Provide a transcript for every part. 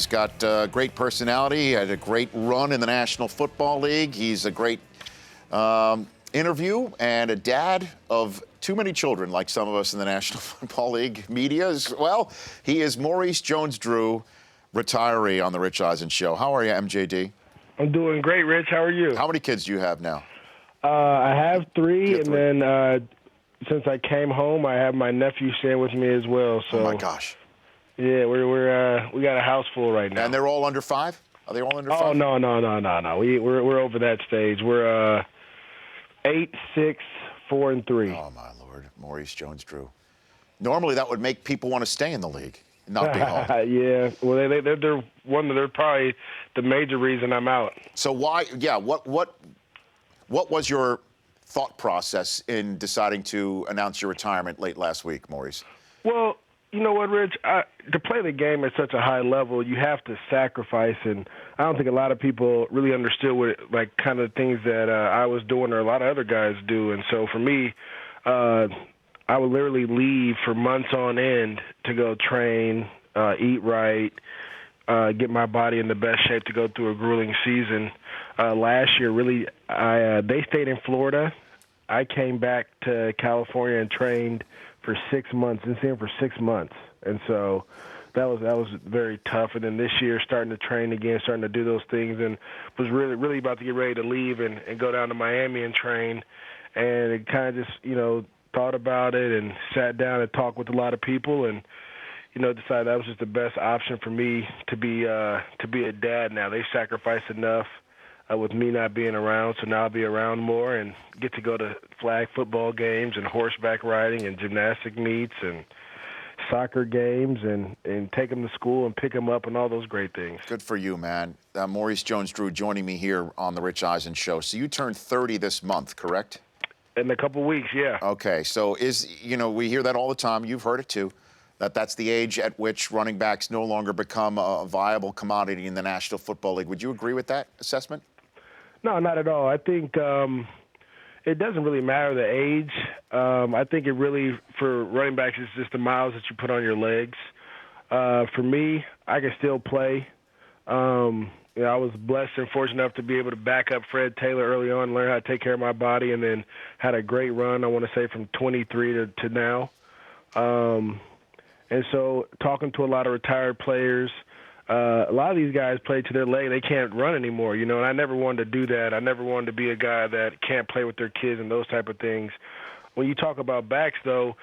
He's got great personality. He had a great run in the National Football League. He's a great interview and a dad of too many children, like some of us in the National Football League media as well. He is Maurice JonesDrew, retiree on the Rich Eisen Show. How are you, MJD? I'm doing great, Rich. How are you? How many kids do you have now? I have three, You have and then since I came home, I have my nephew staying with me as well. So, oh my gosh! Yeah, we got a house full right now. And they're all under 5? Are they all under 5? Oh no. We're over that stage. We're 8, 6, 4, and 3. Oh my Lord, Maurice JonesDrew. Normally that would make people want to stay in the league, not be home. Yeah, well they're probably the major reason I'm out. So why? Yeah, what was your thought process in deciding to announce your retirement late last week, Maurice? Well, you know what, Rich? To play the game at such a high level, you have to sacrifice, and I don't think a lot of people really understood what kind of things that I was doing or a lot of other guys do. And so for me, I would literally leave for months on end to go train, eat right, get my body in the best shape to go through a grueling season. Last year, really, they stayed in Florida. I came back to California and trained for 6 months, and for 6 months. And so that was very tough. And then this year, starting to train again, starting to do those things, and was really about to get ready to leave and go down to Miami and train. And it kind of just, thought about it and sat down and talked with a lot of people and, decided that was just the best option for me to be a dad now. They sacrificed enough with me not being around, so now I'll be around more and get to go to flag football games and horseback riding and gymnastic meets and soccer games and take them to school and pick them up and all those great things. Good for you, man. Maurice JonesDrew joining me here on the Rich Eisen Show. So you turned 30 this month, correct? In a couple weeks, yeah. Okay, so we hear that all the time. You've heard it too. That's the age at which running backs no longer become a viable commodity in the National Football League. Would you agree with that assessment? No, not at all. I think it doesn't really matter the age. I think it really, for running backs, it's just the miles that you put on your legs. For me, I can still play. I was blessed and fortunate enough to be able to back up Fred Taylor early on, learn how to take care of my body, and then had a great run, I want to say, from 23 to now. And so talking to a lot of retired players, a lot of these guys play to their leg. They can't run anymore, and I never wanted to do that. I never wanted to be a guy that can't play with their kids and those type of things. When you talk about backs, though,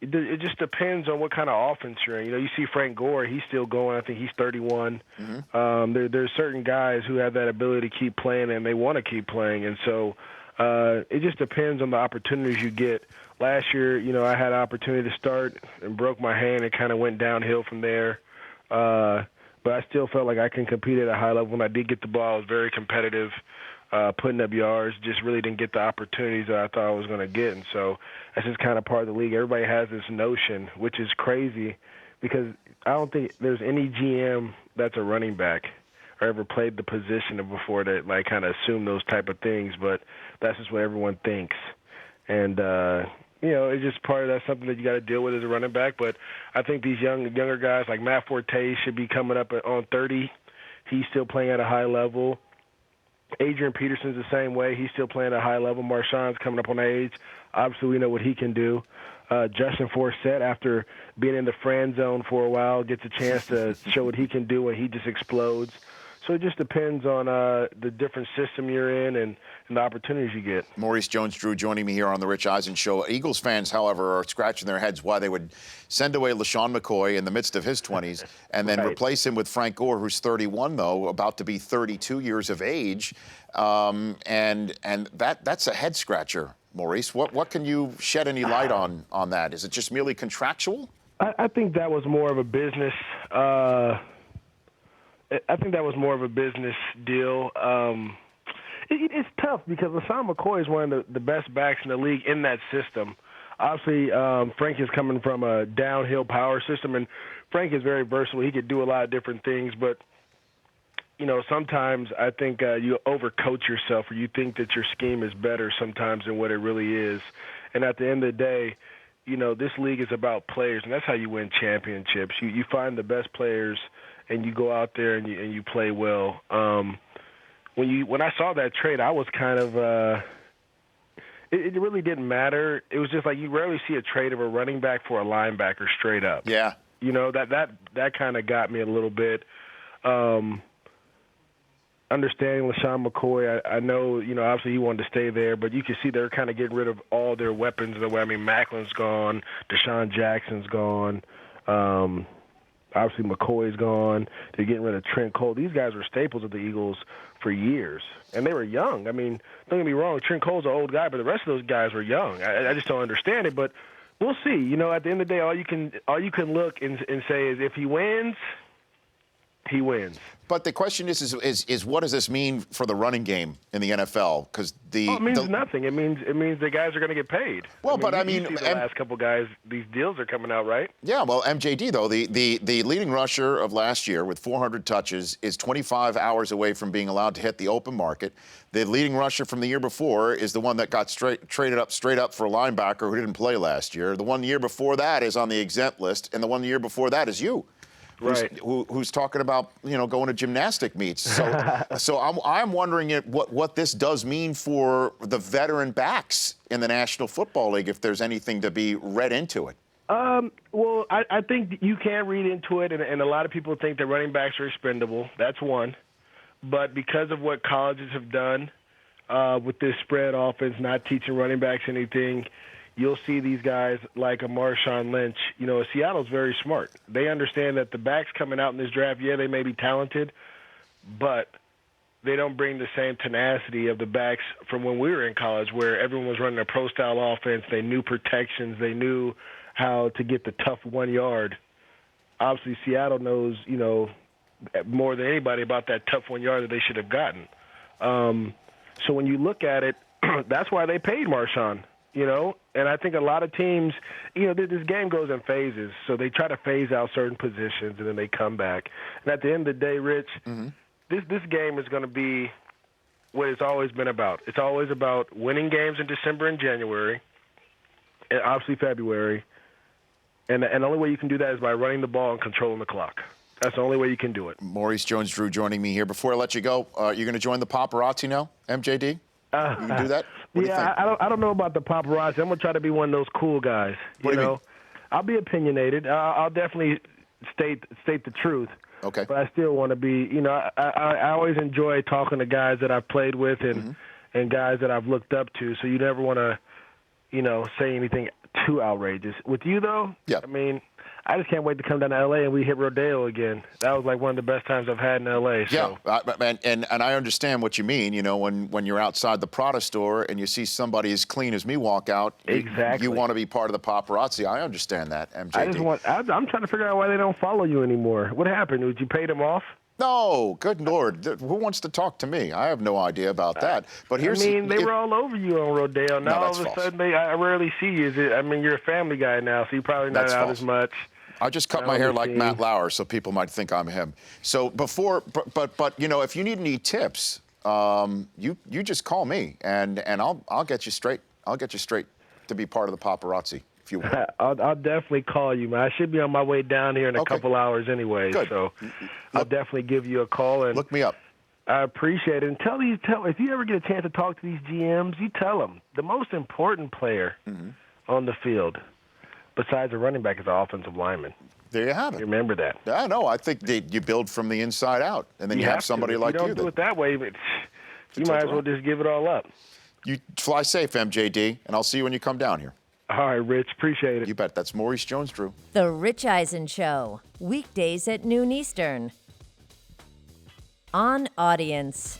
it just depends on what kind of offense you're in. You see Frank Gore, he's still going. I think he's 31. Mm-hmm. There's certain guys who have that ability to keep playing, and they want to keep playing. And so it just depends on the opportunities you get. Last year, I had an opportunity to start and broke my hand and kind of went downhill from there. But I still felt like I can compete at a high level. When I did get the ball, I was very competitive, putting up yards, just really didn't get the opportunities that I thought I was going to get. And so that's just kind of part of the league. Everybody has this notion, which is crazy, because I don't think there's any GM that's a running back or ever played the position before that kind of assume those type of things. But that's just what everyone thinks. And, it's just part of that's something that you got to deal with as a running back. But I think these younger guys like Matt Forte should be coming up on 30. He's still playing at a high level. Adrian Peterson's the same way. He's still playing at a high level. Marshawn's coming up on age. Obviously, we know what he can do. Justin Forsett, after being in the friend zone for a while, gets a chance to show what he can do, and he just explodes. So it just depends on the different system you're in and the opportunities you get. Maurice JonesDrew joining me here on the Rich Eisen Show. Eagles fans, however, are scratching their heads why they would send away LaShawn McCoy in the midst of his 20s and then replace him with Frank Gore, who's 31, though, about to be 32 years of age. And that's a head-scratcher, Maurice. What can you shed any light on that? Is it just merely contractual? I think that was more of a business deal. It's tough because LaShawn McCoy is one of the best backs in the league in that system. Obviously, Frank is coming from a downhill power system, and Frank is very versatile. He could do a lot of different things, but sometimes I think you overcoach yourself, or you think that your scheme is better sometimes than what it really is. And at the end of the day, this league is about players, and that's how you win championships. You find the best players, and you go out there and you play well. When I saw that trade, I was kind of it really didn't matter. It was just like you rarely see a trade of a running back for a linebacker straight up. Yeah. That kind of got me a little bit. Understanding LaShawn McCoy, I know, obviously he wanted to stay there, but you can see they're kind of getting rid of all their weapons. Macklin's gone, Deshaun Jackson's gone, obviously McCoy's gone. They're getting rid of Trent Cole. These guys were staples of the Eagles for years, and they were young. I mean, don't get me wrong, Trent Cole's an old guy, but the rest of those guys were young. I just don't understand it, but we'll see. At the end of the day, all you can look and say is if he wins, he wins. But the question is what does this mean for the running game in the NFL? Because it means nothing. It means the guys are going to get paid. Well, you see the last couple guys, these deals are coming out, right? Yeah. Well, MJD though, the leading rusher of last year with 400 touches is 25 hours away from being allowed to hit the open market. The leading rusher from the year before is the one that got traded up straight up for a linebacker who didn't play last year. The 1 year before that is on the exempt list, and the 1 year before that is you. Right. Who's talking about going to gymnastic meets? So I'm wondering what this does mean for the veteran backs in the National Football League, if there's anything to be read into it. Well, I think you can read into it, and a lot of people think that running backs are expendable. That's one. But because of what colleges have done with this spread offense, not teaching running backs anything, you'll see these guys like a Marshawn Lynch. Seattle's very smart. They understand that the backs coming out in this draft, yeah, they may be talented, but they don't bring the same tenacity of the backs from when we were in college where everyone was running a pro-style offense. They knew protections. They knew how to get the tough 1 yard. Obviously, Seattle knows, more than anybody about that tough 1 yard that they should have gotten. So when you look at it, that's why they paid Marshawn. And I think a lot of teams, this game goes in phases. So they try to phase out certain positions, and then they come back. And at the end of the day, Rich, this game is going to be what it's always been about. It's always about winning games in December and January, and obviously February. And the only way you can do that is by running the ball and controlling the clock. That's the only way you can do it. Maurice JonesDrew joining me here. Before I let you go, you're going to join the paparazzi now, MJD? You can do that? I don't know about the paparazzi. I'm going to try to be one of those cool guys. What do you mean? I'll be opinionated. I'll definitely state the truth. Okay. But I still want to be, I always enjoy talking to guys that I've played with and guys that I've looked up to. So you never want to, say anything too outrageous. With you, though, yeah. I mean, I just can't wait to come down to L.A. and we hit Rodeo again. That was like one of the best times I've had in L.A. So. Yeah, and I understand what you mean. When you're outside the Prada store and you see somebody as clean as me walk out, exactly. You want to be part of the paparazzi. I understand that, MJD. I'm trying to figure out why they don't follow you anymore. What happened? Did you pay them off? No, good Lord. Who wants to talk to me? I have no idea about that. But they were all over you on Rodeo. Now all of a sudden, I rarely see you. You're a family guy now, so you're probably not out as much. I just cut my hair like Matt Lauer, so people might think I'm him. So but if you need any tips, you just call me and I'll get you straight. I'll get you straight to be part of the paparazzi if you want. I'll definitely call you, man. I should be on my way down here in a couple hours anyway. Good. So I'll definitely give you a call and look me up. I appreciate it. And tell if you ever get a chance to talk to these GMs, you tell them the most important player on the field, besides a running back, is an offensive lineman. There you have it. Remember that. I know. I think you build from the inside out, and then you have somebody like you. You don't do it that way, but you might as well just give it all up. You fly safe, MJD, and I'll see you when you come down here. All right, Rich. Appreciate it. You bet. That's Maurice JonesDrew. The Rich Eisen Show, weekdays at noon Eastern. On Audience.